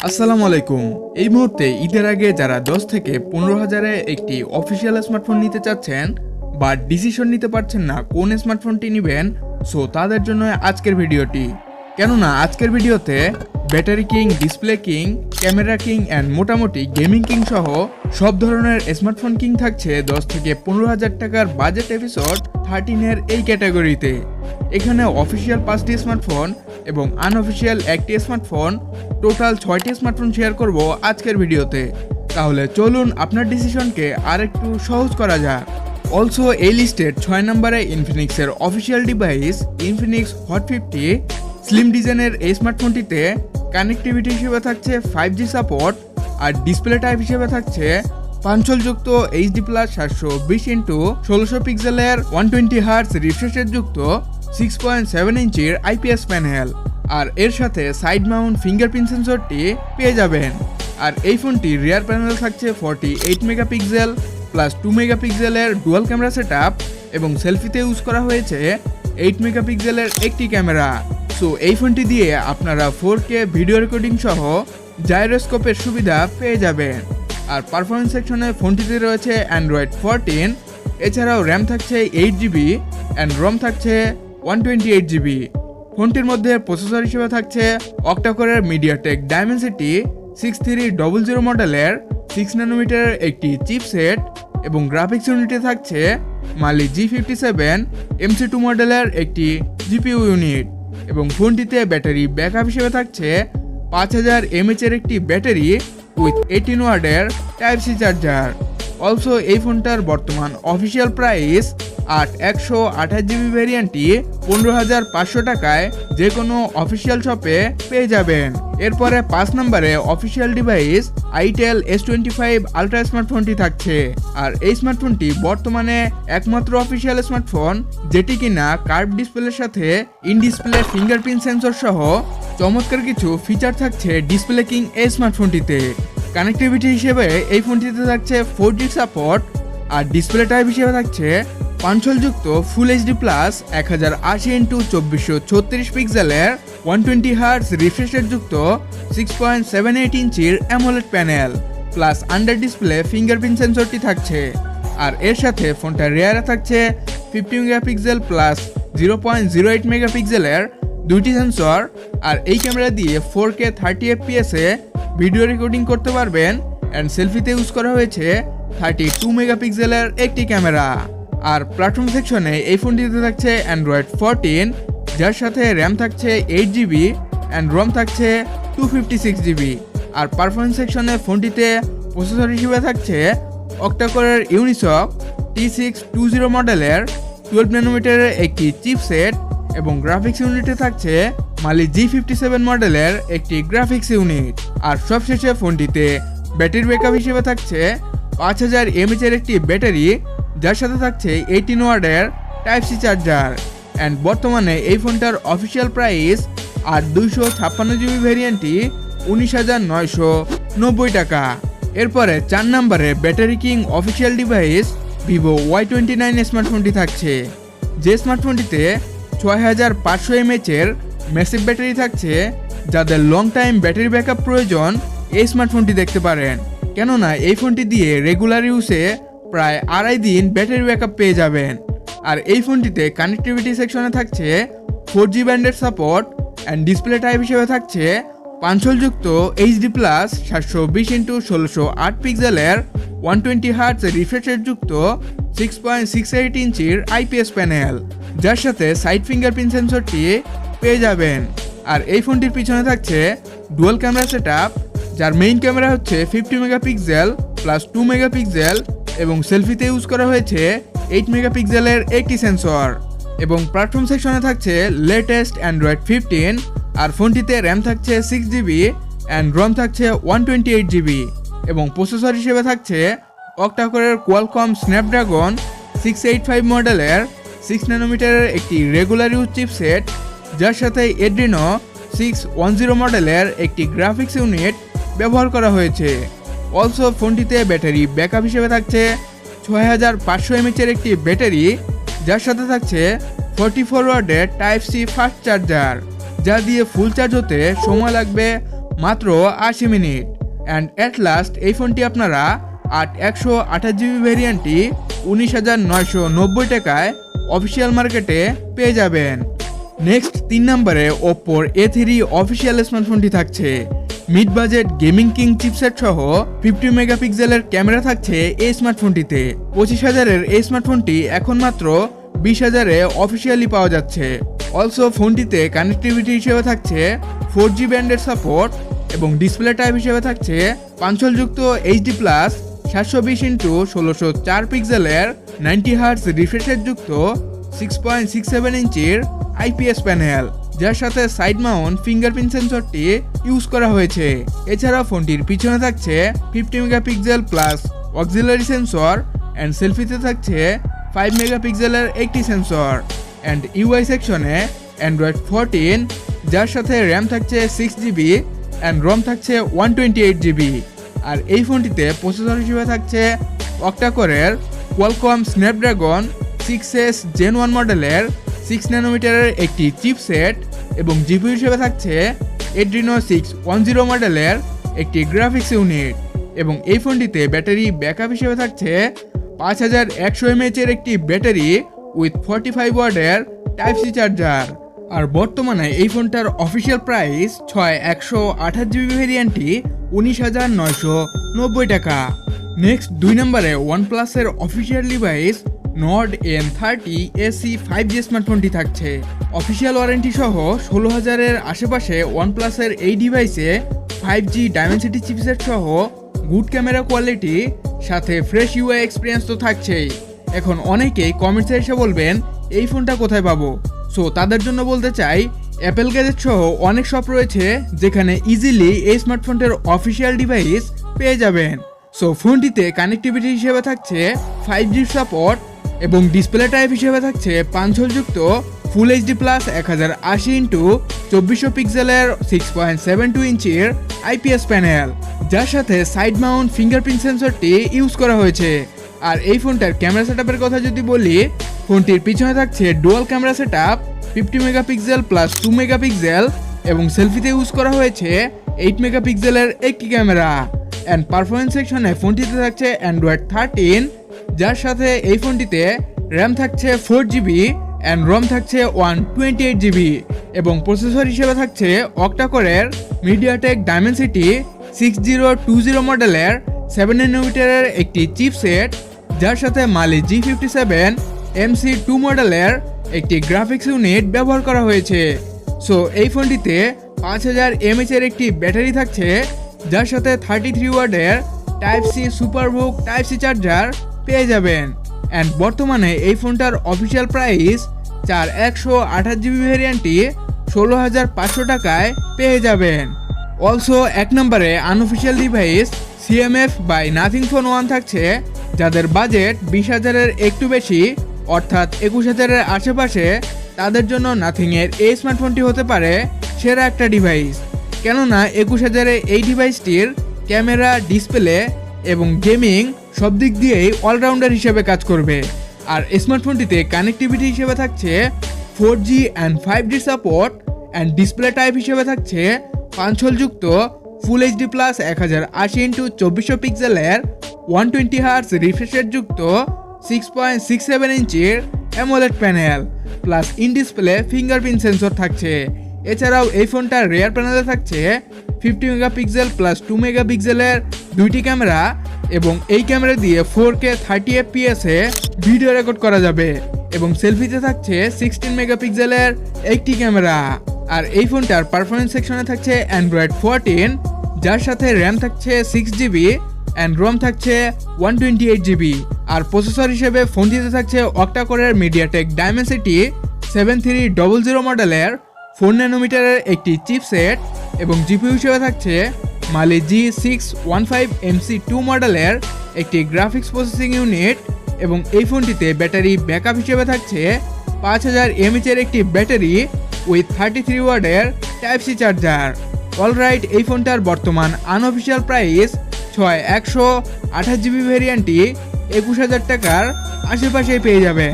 আসসালামু আলাইকুম। এই মুহূর্তে ঈদের আগে যারা 10 থেকে 15,000-এ একটি অফিসিয়াল স্মার্টফোন নিতে চাচ্ছেন বা ডিসিশন নিতে পারছেন না কোন স্মার্টফোনটি নেবেন, সো তাদের জন্য আজকের ভিডিওটি। কেননা আজকের ভিডিওতে battery king, display king, camera king and মোটামুটি গেমিং কিং সহ সব ধরনের স্মার্টফোন কিং থাকছে 10 থেকে 15,000 টাকার বাজেট এপিসোড 13-এর এই ক্যাটাগরিতে। এখানে অফিসিয়াল 5টি স্মার্টফোন এবং আনঅফিসিয়াল একটি স্মার্টফোন, টোটাল 6টি স্মার্টফোন শেয়ার করব আজকের ভিডিওতে। তাহলে চলুন আপনার ডিসিশনকে আরেকটু সহজ করা যাক। অলসো এই লিস্টের 6 নম্বরে ইনফিনিক্সের official device Infinix hot 50 slim ডিজাইনের এই স্মার্টফোনটিতে কানেক্টিভিটি হিসেবে থাকছে 5G সাপোর্ট আর ডিসপ্লে টাইপ হিসেবে থাকছে পাঞ্চলযুক্ত HD+ 720x1600 পিক্সেলের 120Hz রিফ্রেশের যুক্ত 6.7 ইঞ্চির IPS প্যানেল। আর এর সাথে সাইড মাউন্ট ফিঙ্গারপ্রিন্ট সেন্সরটি পেয়ে যাবেন। আর এই ফোনটি রিয়ার প্যানেল থাকছে 48 মেগাপিক্সেল প্লাস 2 মেগাপিক্সেলের ডুয়াল ক্যামেরা সেটআপ এবং সেলফিতে ইউজ করা হয়েছে 8 মেগাপিক্সেলের একটি ক্যামেরা। সো এই ফোনটি দিয়ে আপনারা 4K ভিডিও রেকর্ডিং সহ জাইরোস্কোপের সুবিধা পেয়ে যাবেন। আর পারফরমেন্স সেকশনে ফোনটিতে রয়েছে অ্যান্ড্রয়েড 14, এছাড়াও র্যাম থাকছে 8GB অ্যান্ড রম থাকছে 128GB। ফোনটির মধ্যে প্রসেসর হিসেবে থাকছে অক্টাকোরের মিডিয়াটেক ডায়মেনসিটি 6300 মডেলের 6 ন্যানোমিটারের একটি চিপসেট এবং গ্রাফিক্স ইউনিটে থাকছে মালি G57 MC2 মডেলের একটি জিপিইউ ইউনিট। এবং ফোনটিতে ব্যাটারি ব্যাকআপ হিসেবে থাকছে 5000 mAh এর একটি ব্যাটারি উইথ 18 ওয়াটের টাইপ সি চার্জার। অলসো এই ফোনটার বর্তমান অফিসিয়াল প্রাইস 128GB ভ্যারিয়েন্টটি 15,500 টাকায় যে কোনো অফিসিয়াল শপে পেয়ে যাবেন। এরপরে 5 নম্বরে official device itel S25 ultra স্মার্টফোনটি থাকছে। আর এই স্মার্টফোনটি বর্তমানে একমাত্র অফিসিয়াল স্মার্টফোন যেটি কিনা কার্ভ ডিসপ্লের সাথে ইন ডিসপ্লে ফিঙ্গারপ্রিন্ট সেন্সর সহ চমৎকার কিছু ফিচার থাকছে ডিসপ্লে কিং এই স্মার্টফোনটিতে। কানেক্টিভিটি হিসেবে এই ফোনটিতে থাকছে 4G সাপোর্ট আর ডিসপ্লে টাইপ হিসেবে থাকছে পাঞ্চলযুক্ত ফুল HD+ 1080x2436 পিক্সেলের 120Hz রিফ্রেশের যুক্ত 6.78 ইঞ্চির AMOLED panel plus under display fingerprint সেন্সরটি থাকছে। আর এর সাথে ফোনটা রিয়ারে থাকছে 50 মেগাপিক্সেল প্লাস 0.08 মেগাপিক্সেলের দুইটি সেন্সর। আর এই ক্যামেরা দিয়ে 4K 30fps এ ভিডিও রেকর্ডিং করতে পারবেন অ্যান্ড সেলফিতে ইউজ করা হয়েছে 32 মেগাপিক্সেলের একটি ক্যামেরা। আর প্ল্যাটফর্ম সেকশনে এই ফোনটিতে থাকছে অ্যান্ড্রয়েড 14, যার সাথে র্যাম থাকছে 8GB অ্যান্ড রম থাকছে 256GB। আর পারফরমেন্স সেকশনে ফোনটিতে প্রসেসর হিসেবে থাকছে অক্টাকোরের ইউনিসক T620 মডেলের 12 ন্যানোমিটারের একটি চিপসেট এবং গ্রাফিক্স ইউনিটে থাকছে মালি G57 মডেলের একটি গ্রাফিক্স ইউনিট। আর সবশেষে ফোনটিতে ব্যাটারি ব্যাকআপ হিসেবে থাকছে 5000 mAh এর একটি ব্যাটারি, যার সাথে থাকছে 18 ওয়াটের টাইপ সি চার্জার। অ্যান্ড বর্তমানে এই ফোনটার অফিসিয়াল প্রাইস 256GB ভ্যারিয়েন্টটি 19,990 টাকা। এরপরে 4 নম্বরে battery king official device Vivo Y29 স্মার্টফোনটি থাকছে। যে স্মার্টফোনটিতে 6500 mAh এর ম্যাসিভ ব্যাটারি থাকছে। যাদের লং টাইম ব্যাটারি ব্যাকআপ প্রয়োজন এই স্মার্টফোনটি দেখতে পারেন, কেননা এই ফোনটি দিয়ে রেগুলার ইউজে প্রায় 2.5 দিন ব্যাটারি ব্যাকআপ পেয়ে যাবেন। আর এই ফোনটিতে কানেক্টিভিটি সেকশনে থাকছে 4G ব্যান্ডের সাপোর্ট অ্যান্ড ডিসপ্লে টাইপ হিসেবে থাকছে পাঞ্চলযুক্ত HD+ 720x1608 পিক্সেলের 120Hz রিফ্রেশের যুক্ত 6.68 ইঞ্চির IPS প্যানেল, যার সাথে সাইড ফিঙ্গারপ্রিন্ট সেন্সরটি পেয়ে যাবেন। আর এই ফোনটির পিছনে থাকছে ডুয়াল ক্যামেরা সেটআপ, যার মেইন ক্যামেরা হচ্ছে 50 মেগাপিক্সেল প্লাস 2 মেগাপিক্সেল এবং সেলফিতে ইউজ করা হয়েছে 8 মেগাপিক্সেলের একটি সেন্সর। এবং প্ল্যাটফর্ম সেকশনে থাকছে লেটেস্ট অ্যান্ড্রয়েড 15। আর ফোনটিতে র্যাম থাকছে 6GB অ্যান্ড রম থাকছে 128GB এবং প্রসেসর হিসেবে থাকছে অক্টাকোরের কোয়ালকম স্ন্যাপড্রাগন 685 মডেলের 6 ন্যানোমিটারের একটি রেগুলার ইউজ চিপসেট, যার সাথে এড্রিনো 610 মডেলের একটি গ্রাফিক্স ইউনিট ব্যবহার করা হয়েছে। অলসো ফোনটিতে ব্যাটারি ব্যাকআপ হিসেবে থাকছে 6500 mAh এর একটি ব্যাটারি, যার সাথে থাকছে 44 ওয়াটের টাইপ সি ফাস্ট চার্জার, যা দিয়ে ফুল চার্জ হতে সময় লাগবে মাত্র 80 মিনিট। অ্যান্ড অ্যাট লাস্ট এই ফোনটি আপনারা 128GB ভ্যারিয়েন্টটি 19,990 টাকায় অফিসিয়াল মার্কেটে পেয়ে যাবেন। নেক্সট 3 নম্বরে ওপ্পোর A3 অফিসিয়াল স্মার্টফোনটি থাকছে। Mid budget gaming king chipset সহ 50 মেগাপিক্সেলের ক্যামেরা থাকছে এই স্মার্টফোনটিতে। 25,000-এর এই স্মার্টফোনটি এখন মাত্র 20,000-এ অফিসিয়ালি পাওয়া যাচ্ছে। অলসো ফোনটিতে কানেক্টিভিটি হিসেবে থাকছে 4G ব্যান্ডের সাপোর্ট এবং ডিসপ্লে টাইপ হিসেবে থাকছে 5-যুক্ত HD+ 720x1604 পিক্সেলের 90Hz রিফ্রেশ যুক্ত 6.67 ইঞ্চির IPS প্যানেল, যার সাথে সাইড মাউন্ট ফিঙ্গারপ্রিন্ট সেন্সরটি ইউজ করা হয়েছে। এছাড়া ফোনটির পিছনে থাকছে 50 megapixel plus auxiliary sensor and সেলফিতে থাকছে 5 মেগাপিক্সেলের একটি সেন্সর। অ্যান্ড UI সেকশনে অ্যান্ড্রয়েড 14, যার সাথে র্যাম থাকছে 6GB অ্যান্ড রম থাকছে 128GB। আর এই ফোনটিতে প্রসেসর হিসেবে থাকছে অক্টা-কোরের কোয়ালকম স্ন্যাপড্রাগন 6S Gen 1 মডেলের 6 ন্যানোমিটারের একটি চিপসেট এবং জিপিইউ হিসেবে থাকছে Adreno 610 মডেলের একটি গ্রাফিক্স ইউনিট। এবং এই ফোনটিতে ব্যাটারি ব্যাকআপ হিসেবে থাকছে 5100 mAh এর একটি ব্যাটারি উইথ 45 ওয়াটের Type-C চার্জার। আর বর্তমানে এই ফোনটার অফিসিয়াল প্রাইস 128GB ভ্যারিয়েন্টটি 19,990 টাকা। নেক্সট 2 নম্বরে ওয়ানপ্লাসের official device Nord N30 AC 5G স্মার্টফোনটি থাকছে। অফিসিয়াল ওয়ারেন্টি সহ 16,000-এর আশেপাশে ওয়ানপ্লাসের এই ডিভাইসে 5G ডাইমেনসিটি চিপসেট সহ গুড ক্যামেরা কোয়ালিটি সাথে ফ্রেশ UI এক্সপিরিয়েন্স তো থাকছেই। এখন অনেকেই কমেন্টসে এসে বলবেন এই ফোনটা কোথায় পাবো। সো তাদের জন্য বলতে চাই অ্যাপেল গ্যাজেট সহ অনেক শপ রয়েছে যেখানে ইজিলি এই স্মার্টফোনটার অফিসিয়াল ডিভাইস পেয়ে যাবেন। সো ফোনটিতে কানেক্টিভিটি হিসেবে থাকছে 5G সাপোর্ট এবং ডিসপ্লে টাইপ হিসেবে থাকছে 5-যুক্ত ফুল HD+ 1080x2400 পিক্সেলের 6.72 ইঞ্চির IPS প্যানেল, যার সাথে সাইড মাউন্ট ফিঙ্গারপ্রিন্ট সেন্সরটি ইউজ করা হয়েছে। আর এই ফোনটার ক্যামেরা সেটআপের কথা যদি বলি, ফোনটির পিছনে থাকছে dual camera setup 50 megapixel plus 2 megapixel এবং সেলফিতে ইউজ করা হয়েছে 8 মেগাপিক্সেলের একটি ক্যামেরা। অ্যান্ড পারফরমেন্স সেকশনে ফোনটিতে থাকছে অ্যান্ড্রয়েড 13, যার সাথে এই ফোনটিতে র্যাম থাকছে 4GB অ্যান্ড রম থাকছে 128GB এবং প্রসেসর হিসেবে থাকছে অক্টা-কোরের মিডিয়াটেক ডাইমেনসিটি 6020 মডেলের 7 ন্যানোমিটারের একটি চিপসেট, যার সাথে মালি G57 MC2 মডেলের একটি গ্রাফিক্স ইউনিট ব্যবহার করা হয়েছে। সো এই ফোনটিতে 5000 mAh এর একটি ব্যাটারি থাকছে, যার সাথে 33 ওয়াটের Type-C সুপারবুক Type-C চার্জার পেয়ে যাবেন। অ্যান্ড বর্তমানে এই ফোনটার অফিসিয়াল প্রাইস 128GB ভ্যারিয়েন্টটি 16,500 টাকায় পেয়ে যাবেন। অলসো 1 নম্বরে unofficial device CMF by Nothing phone 1 থাকছে। যাদের বাজেট 20,000-এর একটু বেশি অর্থাৎ 21,000-এর আশেপাশে, তাদের জন্য নাথিংয়ের এই স্মার্টফোনটি হতে পারে সেরা একটা ডিভাইস। কেননা 21,000-এ এই ডিভাইসটির ক্যামেরা, ডিসপ্লে এবং গেমিং সব দিক দিয়েই অলরাউন্ডার হিসেবে কাজ করবে। আর স্মার্টফোনটিতে কানেক্টিভিটি হিসেবে থাকছে 4G and 5G support and display type হিসেবে থাকছে 5-যুক্ত ফুল HD+ 1080x2400 পিক্সেলের 120Hz রিফ্রেশ যুক্ত 6.67 ইঞ্চির AMOLED panel plus in display fingerprint sensor থাকছে। এছাড়াও এই ফোনটার রিয়ার প্যানেলে থাকছে 50 মেগাপিক্সেল প্লাস 2 মেগাপিক্সেলের দুইটি ক্যামেরা এবং এই ক্যামেরা দিয়ে 4K 30 FPS এ ভিডিও রেকর্ড করা যাবে এবং সেলফিতে থাকছে 16 মেগাপিক্সেলের একটি ক্যামেরা। আর এই ফোনটার পারফরমেন্স সেকশনে থাকছে অ্যান্ড্রয়েড 14, যার সাথে র্যাম থাকছে 6GB অ্যান্ড রম থাকছে 128GB। আর প্রসেসর হিসেবে ফোনটিতে থাকছে অক্টা-কোরের মিডিয়াটেক ডাইমেনসিটি 7300 মডেলের 4 ন্যানোমিটারের একটি চিপসেট এবং জিপিইউ হিসেবে থাকছে মালি G615 MC2 মডেলের একটি গ্রাফিক্স প্রসেসিং ইউনিট এবং এই ফোনটিতে ব্যাটারি ব্যাকআপ হিসেবে থাকছে 5000 mAh এর একটি ব্যাটারি উইথ 33 ওয়াটের Type-C চার্জার। অলরাইট, এই ফোনটার বর্তমান আনঅফিসিয়াল প্রাইস 128GB ভ্যারিয়েন্টটি 21,000 টাকার আশেপাশেই পেয়ে যাবে।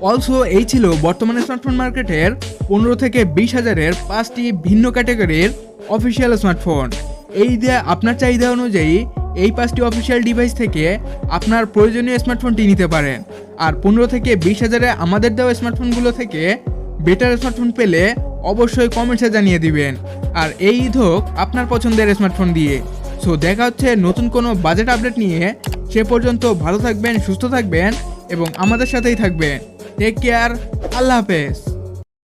অলসো এই ছিল বর্তমানে স্মার্টফোন মার্কেটের 15 থেকে 20 হাজারের 5টি ভিন্ন ক্যাটাগরির অফিসিয়াল স্মার্টফোন। এই যে আপনার চাহিদা অনুযায়ী এই 5টি অফিসিয়াল ডিভাইস থেকে আপনার প্রয়োজনীয় স্মার্টফোনটি নিতে পারেন। আর 15 থেকে 20 হাজারে আমাদের দেওয়া স্মার্টফোনগুলো থেকে বেটার স্মার্টফোন পেলে অবশ্যই কমেন্টসে জানিয়ে দিবেন। আর এই ঈদ হোক আপনার পছন্দের স্মার্টফোন দিয়ে। সো দেখা হচ্ছে নতুন কোনো বাজেট আপডেট নিয়ে। সে পর্যন্ত ভালো থাকবেন, সুস্থ থাকবেন এবং আমাদের সাথেই থাকবেন। টেক কেয়ার, আল্লাহ হাফেজ।